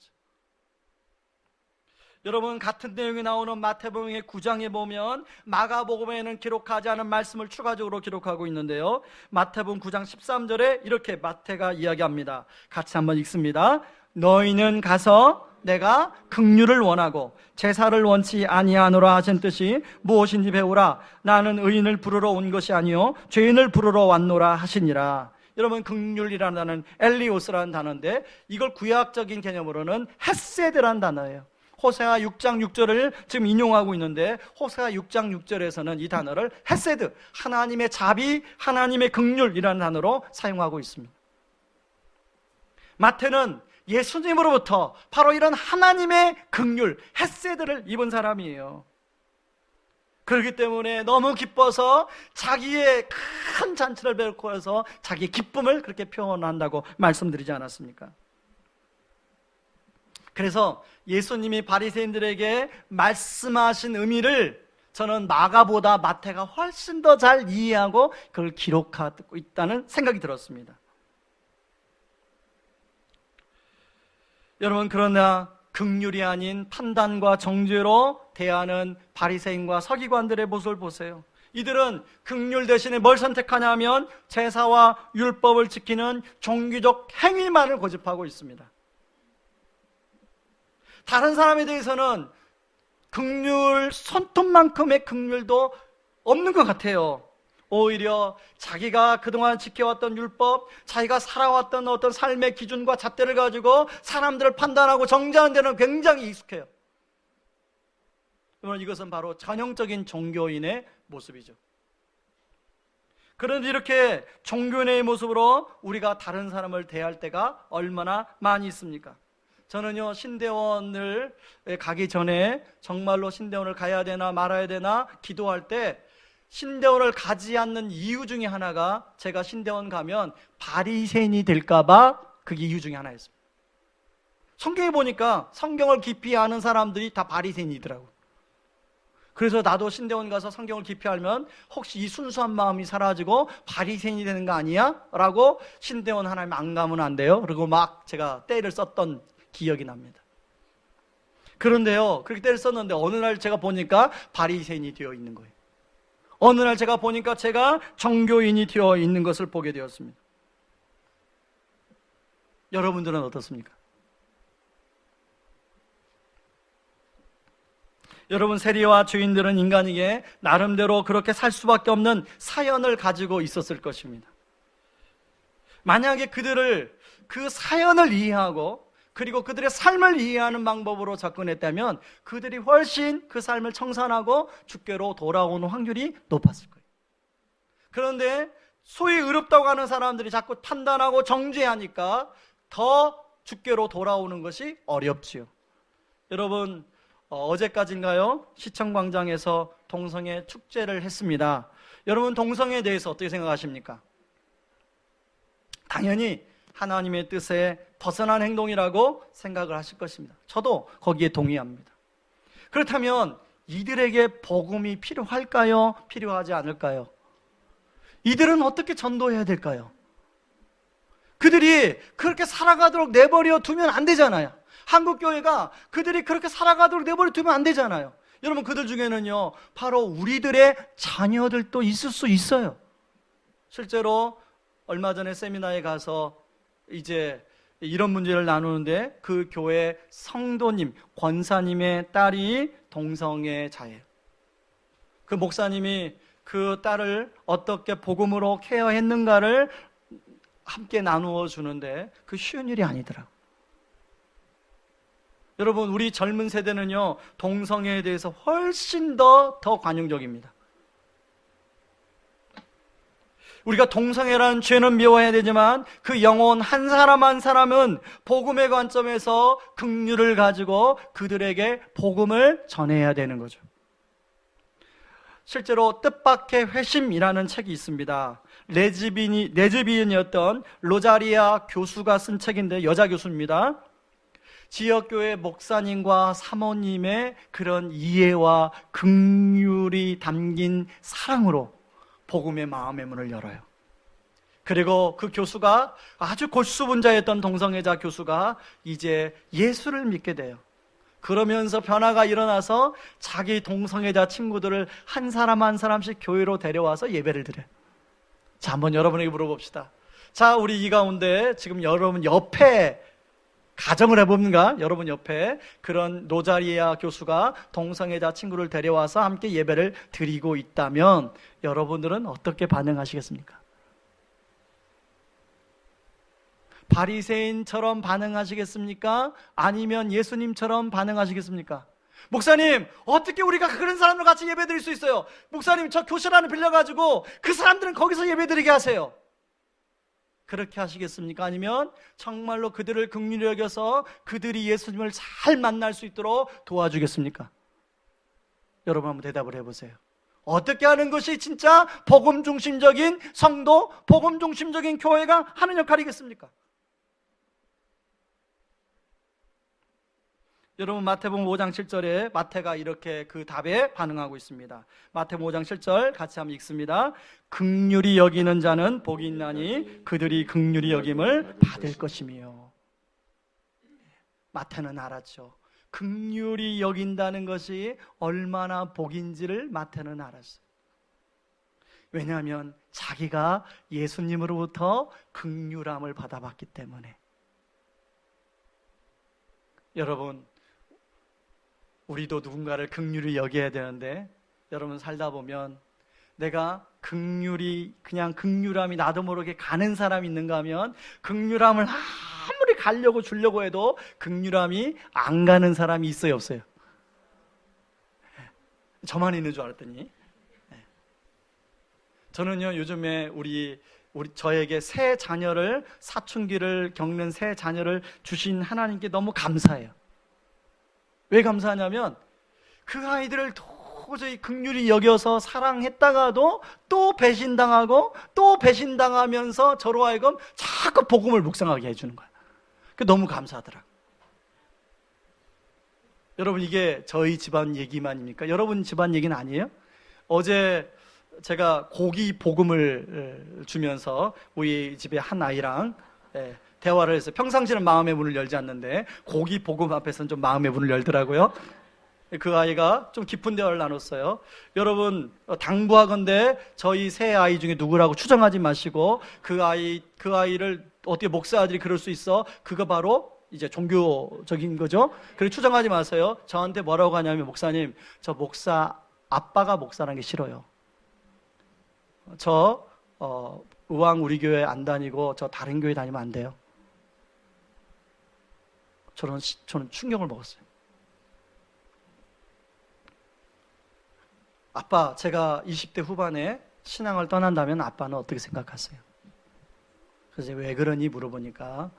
여러분, 같은 내용이 나오는 마태복음의 9장에 보면 마가복음에는 기록하지 않은 말씀을 추가적으로 기록하고 있는데요, 마태복음 9장 13절에 이렇게 마태가 이야기합니다. 같이 한번 읽습니다. 너희는 가서 내가 긍휼을 원하고 제사를 원치 아니하노라 하신 뜻이 무엇인지 배우라. 나는 의인을 부르러 온 것이 아니요 죄인을 부르러 왔노라 하시니라. 여러분, 긍휼이라는 단어는 엘리오스라는 단어인데, 이걸 구약적인 개념으로는 헤세드라는 단어예요. 호세아 6장 6절을 지금 인용하고 있는데, 호세아 6장 6절에서는 이 단어를 헤세드, 하나님의 자비, 하나님의 긍휼이라는 단어로 사용하고 있습니다. 마태는 예수님으로부터 바로 이런 하나님의 긍휼, 헤세드를 입은 사람이에요. 그렇기 때문에 너무 기뻐서 자기의 큰 잔치를 베풀어서 자기의 기쁨을 그렇게 표현한다고 말씀드리지 않았습니까? 그래서 예수님이 바리새인들에게 말씀하신 의미를 저는 마가보다 마태가 훨씬 더 잘 이해하고 그걸 기록하고 있다는 생각이 들었습니다. 여러분, 그러나 긍휼이 아닌 판단과 정죄로 대하는 바리새인과 서기관들의 모습을 보세요. 이들은 긍휼 대신에 뭘 선택하냐면 제사와 율법을 지키는 종교적 행위만을 고집하고 있습니다. 다른 사람에 대해서는 긍휼, 손톱만큼의 긍휼도 없는 것 같아요. 오히려 자기가 그동안 지켜왔던 율법, 자기가 살아왔던 어떤 삶의 기준과 잣대를 가지고 사람들을 판단하고 정죄하는 데는 굉장히 익숙해요. 그러면 이것은 바로 전형적인 종교인의 모습이죠. 그런데 이렇게 종교인의 모습으로 우리가 다른 사람을 대할 때가 얼마나 많이 있습니까? 저는요, 신대원을 가기 전에 정말로 신대원을 가야 되나 말아야 되나 기도할 때 신대원을 가지 않는 이유 중에 하나가, 제가 신대원 가면 바리새인이 될까봐 그 이유 중에 하나였습니다. 성경에 보니까 성경을 깊이 아는 사람들이 다 바리새인이더라고요. 그래서 나도 신대원 가서 성경을 깊이 알면 혹시 이 순수한 마음이 사라지고 바리새인이 되는 거 아니야? 라고 신대원 하나님 안 가면 안 돼요. 그리고 막 제가 때를 썼던 기억이 납니다. 그런데요, 그렇게 때를 썼는데 어느 날 제가 보니까 바리새인이 되어 있는 거예요. 어느 날 제가 보니까 제가 종교인이 되어 있는 것을 보게 되었습니다. 여러분들은 어떻습니까? 여러분, 세리와 죄인들은 인간에게 나름대로 그렇게 살 수밖에 없는 사연을 가지고 있었을 것입니다. 만약에 그들을 그 사연을 이해하고 그리고 그들의 삶을 이해하는 방법으로 접근했다면 그들이 훨씬 그 삶을 청산하고 주께로 돌아오는 확률이 높았을 거예요. 그런데 소위 의롭다고 하는 사람들이 자꾸 판단하고 정죄하니까 더 주께로 돌아오는 것이 어렵지요. 여러분, 어제까지인가요? 시청광장에서 동성애 축제를 했습니다. 여러분, 동성애에 대해서 어떻게 생각하십니까? 당연히 하나님의 뜻에 벗어난 행동이라고 생각을 하실 것입니다. 저도 거기에 동의합니다. 그렇다면 이들에게 복음이 필요할까요? 필요하지 않을까요? 이들은 어떻게 전도해야 될까요? 그들이 그렇게 살아가도록 내버려 두면 안 되잖아요. 한국교회가 그들이 그렇게 살아가도록 내버려 두면 안 되잖아요. 여러분, 그들 중에는요, 바로 우리들의 자녀들도 있을 수 있어요. 실제로 얼마 전에 세미나에 가서 이제 이런 문제를 나누는데, 그 교회 성도님, 권사님의 딸이 동성애자예요. 그 목사님이 그 딸을 어떻게 복음으로 케어했는가를 함께 나누어 주는데, 그 쉬운 일이 아니더라고요. 여러분, 우리 젊은 세대는요, 동성애에 대해서 훨씬 더 관용적입니다. 우리가 동성애라는 죄는 미워해야 되지만, 그 영혼 한 사람 한 사람은 복음의 관점에서 긍휼을 가지고 그들에게 복음을 전해야 되는 거죠. 실제로 뜻밖의 회심이라는 책이 있습니다. 레즈비언이었던 로자리아 교수가 쓴 책인데, 여자 교수입니다. 지역교회 목사님과 사모님의 그런 이해와 긍휼이 담긴 사랑으로 복음의 마음의 문을 열어요. 그리고 그 교수가, 아주 골수분자였던 동성애자 교수가 이제 예수를 믿게 돼요. 그러면서 변화가 일어나서 자기 동성애자 친구들을 한 사람 한 사람씩 교회로 데려와서 예배를 드려요. 자, 한번 여러분에게 물어봅시다. 자, 우리 이 가운데 지금 여러분 옆에 가정을 해봅니까? 여러분 옆에 그런 로자리아 교수가 동성애자 친구를 데려와서 함께 예배를 드리고 있다면 여러분들은 어떻게 반응하시겠습니까? 바리새인처럼 반응하시겠습니까? 아니면 예수님처럼 반응하시겠습니까? 목사님, 어떻게 우리가 그런 사람들 같이 예배 드릴 수 있어요? 목사님, 저 교실 하나 빌려가지고 그 사람들은 거기서 예배 드리게 하세요. 그렇게 하시겠습니까? 아니면 정말로 그들을 긍휼히 여겨서 그들이 예수님을 잘 만날 수 있도록 도와주겠습니까? 여러분, 한번 대답을 해보세요. 어떻게 하는 것이 진짜 복음 중심적인 성도, 복음 중심적인 교회가 하는 역할이겠습니까? 여러분, 마태복음 5장 7절에 마태가 이렇게 그 답에 반응하고 있습니다. 마태복음 5장 7절 같이 한번 읽습니다. 긍휼히 여기는 자는 복이 있나니 그들이 긍휼히 여김을 받을 것이며. 마태는 알았죠. 긍휼히 여긴다는 것이 얼마나 복인지를 마태는 알았어요. 왜냐하면 자기가 예수님으로부터 긍휼함을 받아봤기 때문에. 여러분, 우리도 누군가를 긍휼히 여겨야 되는데, 여러분 살다 보면 내가 그냥 긍휼함이 나도 모르게 가는 사람이 있는가 하면, 긍휼함을 아무리 가려고 주려고 해도 긍휼함이 안 가는 사람이 있어요, 없어요? 저만 있는 줄 알았더니. 저는요, 요즘에 저에게 새 자녀를, 사춘기를 겪는 새 자녀를 주신 하나님께 너무 감사해요. 왜 감사하냐면, 그 아이들을 도저히 긍휼히 여겨서 사랑했다가도 또 배신당하고 또 배신당하면서 저로 하여금 자꾸 복음을 묵상하게 해주는 거야. 그게 너무 감사하더라. 여러분, 이게 저희 집안 얘기만입니까? 여러분 집안 얘기는 아니에요? 어제 제가 고기 복음을 주면서 우리 집에 한 아이랑 대화를 했어요. 평상시는 마음의 문을 열지 않는데 고기 복음 앞에서는 좀 마음의 문을 열더라고요. 그 아이가 좀 깊은 대화를 나눴어요. 여러분, 당부하건대 저희 세 아이 중에 누구라고 추정하지 마시고, 그 아이를 어떻게 목사 아들이 그럴 수 있어? 그거 바로 이제 종교적인 거죠. 그리고 추정하지 마세요. 저한테 뭐라고 하냐면, 목사님, 저 아빠가 목사라는 게 싫어요. 의왕 우리 교회 안 다니고 저 다른 교회 다니면 안 돼요. 저는 충격을 먹었어요. 아빠, 제가 20대 후반에 신앙을 떠난다면 아빠는 어떻게 생각하세요? 그래서 왜 그러니 물어보니까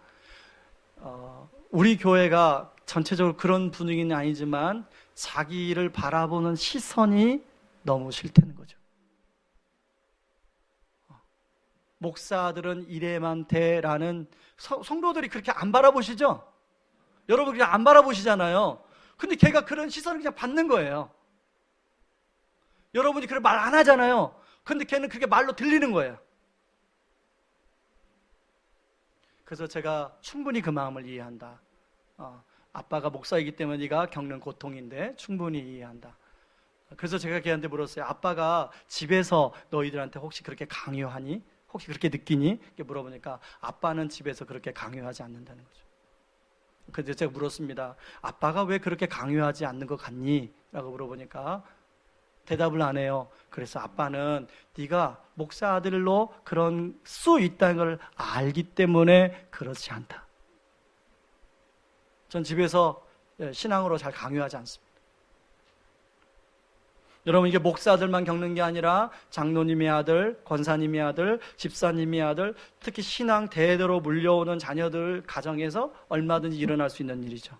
우리 교회가 전체적으로 그런 분위기는 아니지만 자기를 바라보는 시선이 너무 싫다는 거죠. 목사들은 이래만 돼라는, 성도들이 그렇게 안 바라보시죠? 여러분 그냥 안 바라보시잖아요. 근데 걔가 그런 시선을 그냥 받는 거예요. 여러분이 그런 말 안 하잖아요. 근데 걔는 그게 말로 들리는 거예요. 그래서 제가 충분히 그 마음을 이해한다. 아빠가 목사이기 때문에 네가 겪는 고통인데 충분히 이해한다. 그래서 제가 걔한테 물었어요. 아빠가 집에서 너희들한테 혹시 그렇게 강요하니? 혹시 그렇게 느끼니? 이렇게 물어보니까 아빠는 집에서 그렇게 강요하지 않는다는 거죠. 그래서 제가 물었습니다. 아빠가 왜 그렇게 강요하지 않는 것 같니? 라고 물어보니까 대답을 안 해요. 그래서 아빠는 네가 목사 아들로 그런 수 있다는 걸 알기 때문에 그렇지 않다. 전 집에서 신앙으로 잘 강요하지 않습니다. 여러분, 이게 목사들만 겪는 게 아니라 장로님의 아들, 권사님의 아들, 집사님의 아들, 특히 신앙 대대로 물려오는 자녀들 가정에서 얼마든지 일어날 수 있는 일이죠.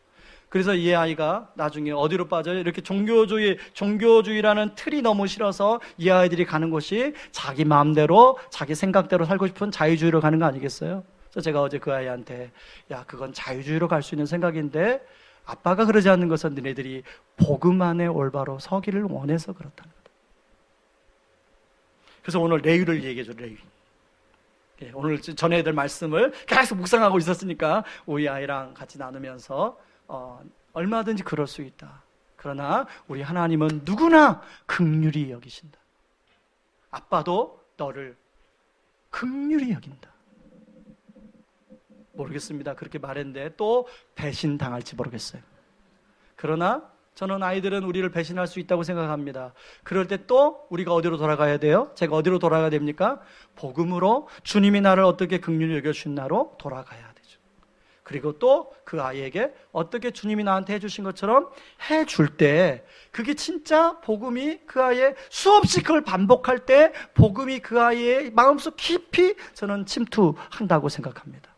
그래서 이 아이가 나중에 어디로 빠져요? 이렇게 종교주의라는 틀이 너무 싫어서 이 아이들이 가는 곳이 자기 마음대로, 자기 생각대로 살고 싶은 자유주의로 가는 거 아니겠어요? 그래서 제가 어제 그 아이한테, 야, 그건 자유주의로 갈 수 있는 생각인데 아빠가 그러지 않는 것은 너네들이 복음 안에 올바로 서기를 원해서 그렇다는 거다. 그래서 오늘 레위를 얘기해줘, 레위. 오늘 전해야 될 말씀을 계속 묵상하고 있었으니까 우리 아이랑 같이 나누면서 얼마든지 그럴 수 있다. 그러나 우리 하나님은 누구나 긍휼히 여기신다. 아빠도 너를 긍휼히 여긴다. 모르겠습니다. 그렇게 말했는데 또 배신당할지 모르겠어요. 그러나 저는 아이들은 우리를 배신할 수 있다고 생각합니다. 그럴 때 또 우리가 어디로 돌아가야 돼요? 제가 어디로 돌아가야 됩니까? 복음으로 주님이 나를 어떻게 긍휼히 여겨주신 나로 돌아가야 되죠. 그리고 또 그 아이에게 어떻게 주님이 나한테 해주신 것처럼 해줄 때 그게 진짜 복음이 그 아이의 수없이 그걸 반복할 때 복음이 그 아이의 마음속 깊이 저는 침투한다고 생각합니다.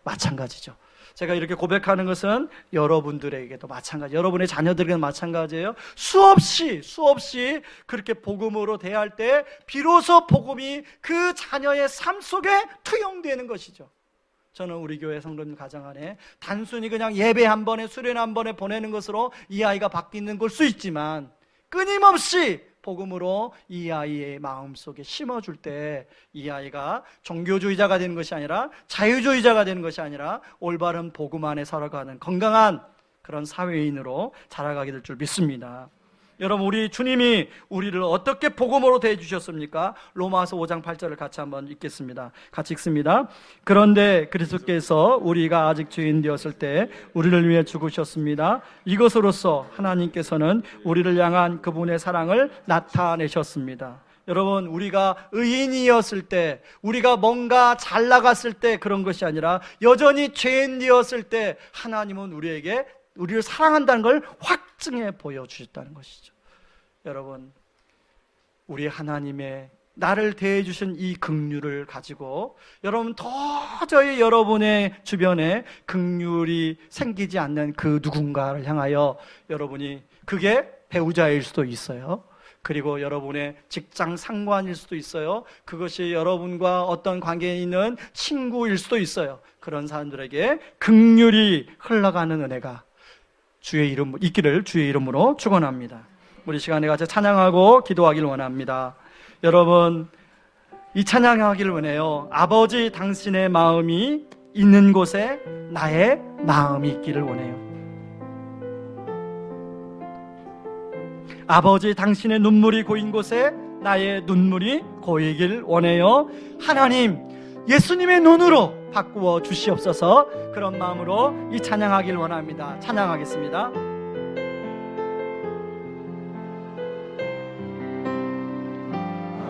마찬가지죠. 제가 이렇게 고백하는 것은 여러분들에게도 마찬가지, 여러분의 자녀들에게도 마찬가지예요. 수없이 그렇게 복음으로 대할 때 비로소 복음이 그 자녀의 삶 속에 투영되는 것이죠. 저는 우리 교회 성도님 가정 안에 단순히 그냥 예배 한 번에 수련 한 번에 보내는 것으로 이 아이가 바뀌는 걸 수 있지만 끊임없이 복음으로 이 아이의 마음속에 심어줄 때 이 아이가 종교주의자가 되는 것이 아니라 자유주의자가 되는 것이 아니라 올바른 복음 안에 살아가는 건강한 그런 사회인으로 자라가게 될 줄 믿습니다. 여러분, 우리 주님이 우리를 어떻게 복음으로 대해주셨습니까? 로마서 5장 8절을 같이 한번 읽겠습니다. 같이 읽습니다. 그런데 그리스도께서 우리가 아직 죄인 되었을 때 우리를 위해 죽으셨습니다. 이것으로써 하나님께서는 우리를 향한 그분의 사랑을 나타내셨습니다. 여러분, 우리가 의인이었을 때, 우리가 뭔가 잘 나갔을 때 그런 것이 아니라 여전히 죄인 되었을 때 하나님은 우리를 사랑한다는 걸 확증해 보여주셨다는 것이죠. 여러분, 우리 하나님의 나를 대해주신 이 긍휼을 가지고 여러분 도저히 여러분의 주변에 긍휼이 생기지 않는 그 누군가를 향하여 여러분이, 그게 배우자일 수도 있어요. 그리고 여러분의 직장 상관일 수도 있어요. 그것이 여러분과 어떤 관계에 있는 친구일 수도 있어요. 그런 사람들에게 긍휼이 흘러가는 은혜가 주의 이름 있기를 주의 이름으로 축원합니다. 우리 시간에 같이 찬양하고 기도하길 원합니다. 여러분, 이 찬양하기를 원해요. 아버지, 당신의 마음이 있는 곳에 나의 마음이 있기를 원해요. 아버지, 당신의 눈물이 고인 곳에 나의 눈물이 고이길 원해요. 하나님, 예수님의 눈으로 바꾸어 주시옵소서. 그런 마음으로 이 찬양하길 원합니다. 찬양하겠습니다.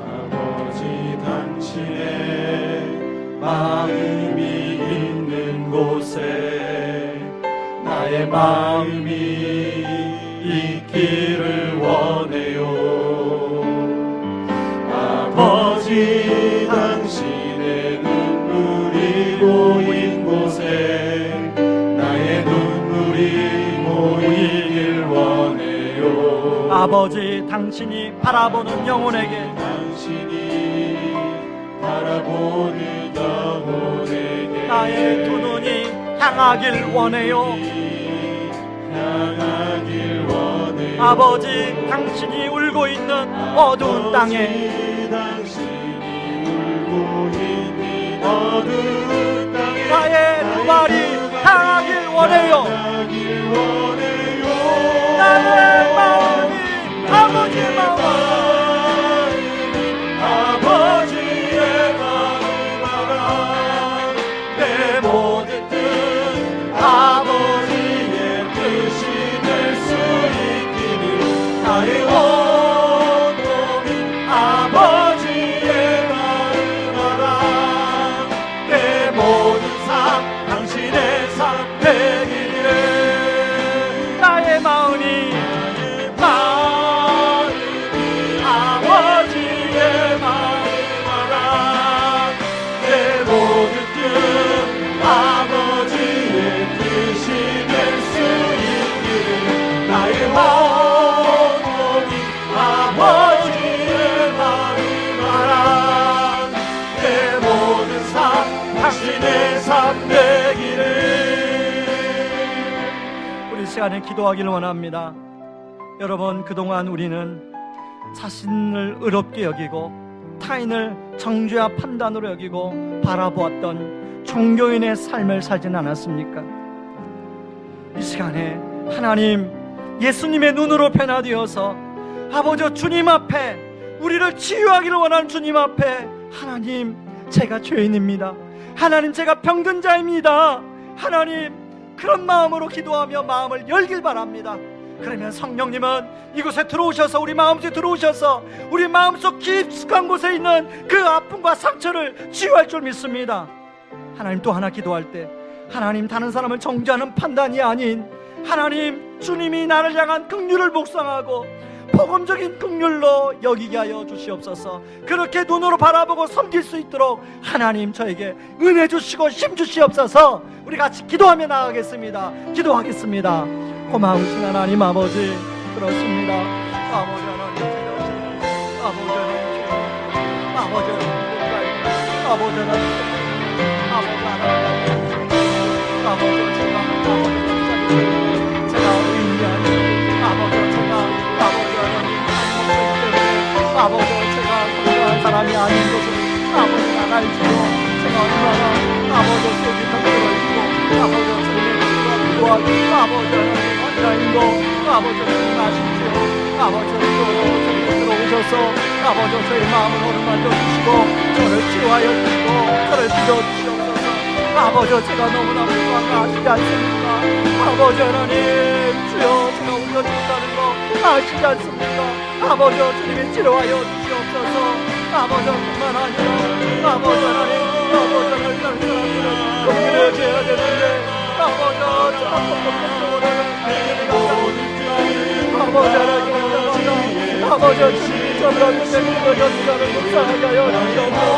아버지, 당신의 마음이 있는 곳에 나의 마음이 있기를 원해요. 아버지, 당신의 눈물이 고인 곳에 나의 눈물이 고이길 원해요. 아버지, 당신이 바라보는 영혼에게, 당신이 바라보는 영혼에게 나의 두 눈이 향하길 원해요. 향하길 원해요. 아버지, 당신이 울고 있는 어두운 땅에, 당신이 울고 있는 어두운 땅에 나의 말이 향하길 원해요. 나의 마음이 아버지의 마음, 아버지의 마음아라. 내 모든 뜻 아버지의 뜻이 될 수 있기를. 나의 온몸이 아버지의 마음아라. 내 모든 삶 당신의 삶 되기를. 나의 마음이 아버지의 마음아라. 내 모든 뜻 아버지의 뜻이 될 수 있기를. 나의 온몸이 아버지의 마음아라. 내 모든 삶 당신의 삶 되기를. 우리 시간에 기도하기를 원합니다. 여러분, 그동안 우리는 자신을 의롭게 여기고 타인을 정죄와 판단으로 여기고 바라보았던 종교인의 삶을 살진 않았습니까? 이 시간에 하나님, 예수님의 눈으로 변화되어서 아버지 주님 앞에, 우리를 치유하기를 원하는 주님 앞에, 하나님, 제가 죄인입니다. 하나님, 제가 병든 자입니다. 하나님, 그런 마음으로 기도하며 마음을 열길 바랍니다. 그러면 성령님은 이곳에 들어오셔서, 우리 마음속에 들어오셔서 우리 마음속 깊숙한 곳에 있는 그 아픔과 상처를 치유할 줄 믿습니다. 하나님, 또 하나 기도할 때, 하나님, 다른 사람을 정죄하는 판단이 아닌 하나님, 주님이 나를 향한 긍휼을 묵상하고 복음적인 긍휼로 여기게 하여 주시옵소서. 그렇게 눈으로 바라보고 섬길 수 있도록 하나님, 저에게 은혜 주시고 힘 주시옵소서. 우리 같이 기도하며 나아가겠습니다. 기도하겠습니다. 고마우신 하나님 아버지, 그렇습니다. 아버지 하나님, 제가 아버지 하나님, 아버지 하나님, 아버지 하나님, 아버지 하나님, 제가 의인이 아니고 아버지, 제가 아버지 하나님, 아버지, 제가 건강한 사람이 아닌 것을 아버지가 알지요. 제가 얼마나 아버지 속이 덩그러지고 아버지 주님의 기도가 필요하고 아버지 하나님 환자인 거 아버지 주님 아시지요. 아버지 저에게 들어오셔서 아버지 저의 마음을 오르만져 주시고 저를 치유하여 주시고 저를 빌어주시옵소서. 아버지, 제가 너무나 불쌍한 거 아시지 않습니까? 아버지 하나님, 주여, 제가 울려지 못하는 거 아시지 않습니까? 아버지, 주님이 치료하여 주시옵소서. 아버지, 뿐만 아니라 아버지 하나님, 아버지 하나님, 다른 사람들은 긍휼을 줘야 되는데 아버지, 제가 아버지 하나님, 아버지, 주님이 저를 어떻게 믿어주시는 묵상하게 하여 주시옵소서.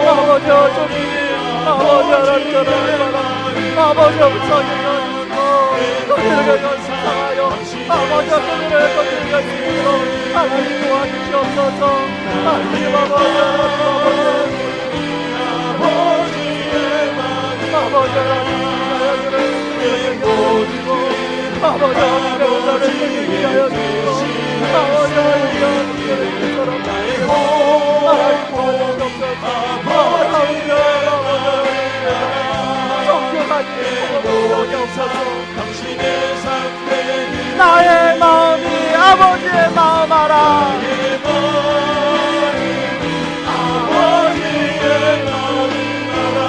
아버지, 주님이 아버지 하나님, 저를 얼마나 아버지 묵상하게 그들에게 묵상하여 아버지 그들을 건드릴 수 있도록 하나님 도와주시옵소서. 하나님 아버지, 아버지 하나님, 아버지 하나님의 은혜를 주시게 하여 주시고 아버지 하나님의 은혜를 나의 하나님 도와주시옵소서. 나의 마음이 아버지의 마음 알아. 아버지의 마음 알아.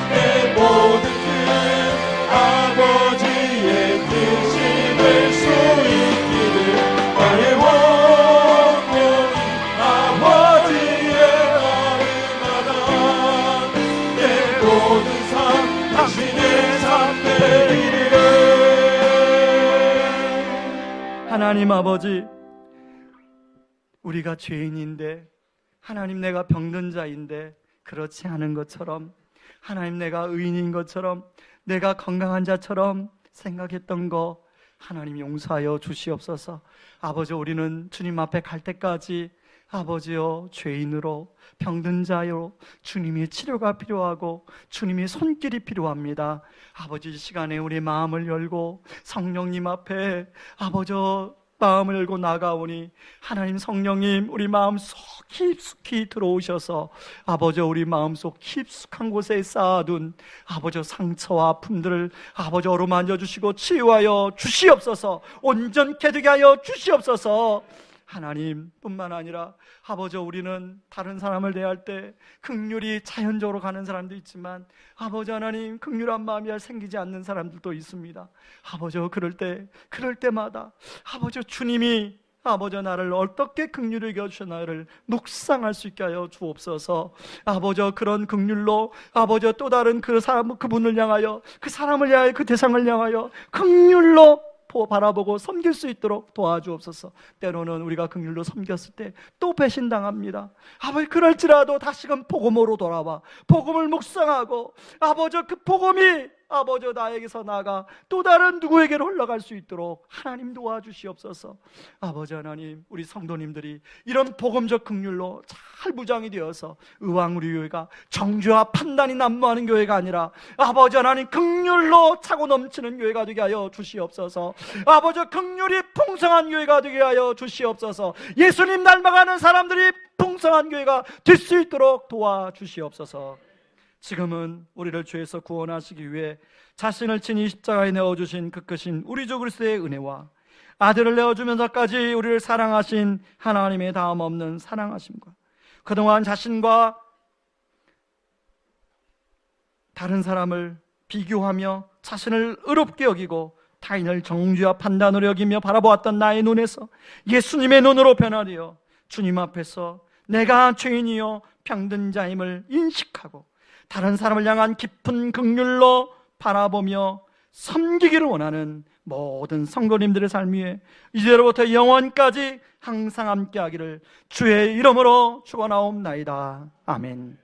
내 모든 뜻 아버지의 뜻이 될 수 있기를. 나의 원동이 아버지의 마음 알아. 내 모든 삶 당신의 삶 되기를. 하나님 아버지, 우리가 죄인인데 하나님, 내가 병든 자인데 그렇지 않은 것처럼, 하나님, 내가 의인인 것처럼, 내가 건강한 자처럼 생각했던 거 하나님 용서하여 주시옵소서. 아버지, 우리는 주님 앞에 갈 때까지 아버지여 죄인으로 병든 자요 주님이 치료가 필요하고 주님이 손길이 필요합니다. 아버지, 이 시간에 우리 마음을 열고 성령님 앞에 아버지 마음을 열고 나가오니 하나님 성령님 우리 마음속 깊숙이 들어오셔서 아버지 우리 마음속 깊숙한 곳에 쌓아둔 아버지 상처와 아픔들을 아버지 어루만져 주시고 치유하여 주시옵소서. 온전케 되게 하여 주시옵소서. 하나님 뿐만 아니라 아버지 우리는 다른 사람을 대할 때 긍휼이 자연적으로 가는 사람도 있지만 아버지 하나님 긍휼한 마음이 생기지 않는 사람들도 있습니다. 아버지 그럴 때마다 아버지 주님이 아버지 나를 어떻게 긍휼히 여겨주셨나를 묵상할 수 있게 하여 주옵소서. 아버지 그런 긍휼로 아버지 또 다른 그분을 향하여 그 사람을 향하여 그 대상을 향하여 긍휼로 바라보고 섬길 수 있도록 도와주옵소서. 때로는 우리가 긍휼로 섬겼을 때 또 배신당합니다. 아버지 그럴지라도 다시금 복음으로 돌아와 복음을 묵상하고 아버지 그 복음이 아버지 나에게서 나가 또 다른 누구에게로 흘러갈 수 있도록 하나님 도와주시옵소서. 아버지 하나님 우리 성도님들이 이런 복음적 긍휼로 잘 무장이 되어서 의왕 우리 교회가 정죄와 판단이 난무하는 교회가 아니라 아버지 하나님 긍휼로 차고 넘치는 교회가 되게 하여 주시옵소서. 아버지 긍휼이 풍성한 교회가 되게 하여 주시옵소서. 예수님 닮아가는 사람들이 풍성한 교회가 될 수 있도록 도와주시옵소서. 지금은 우리를 죄에서 구원하시기 위해 자신을 친히 십자가에 내어주신 그 크신 우리 주 그리스도의 은혜와 아들을 내어주면서까지 우리를 사랑하신 하나님의 다음 없는 사랑하심과 그동안 자신과 다른 사람을 비교하며 자신을 의롭게 여기고 타인을 정죄와 판단으로 여기며 바라보았던 나의 눈에서 예수님의 눈으로 변화되어 주님 앞에서 내가 죄인이요 병든 자임을 인식하고 다른 사람을 향한 깊은 긍휼로 바라보며 섬기기를 원하는 모든 성도님들의 삶 위에 이제로부터 영원까지 항상 함께하기를 주의 이름으로 축원하옵나이다. 아멘.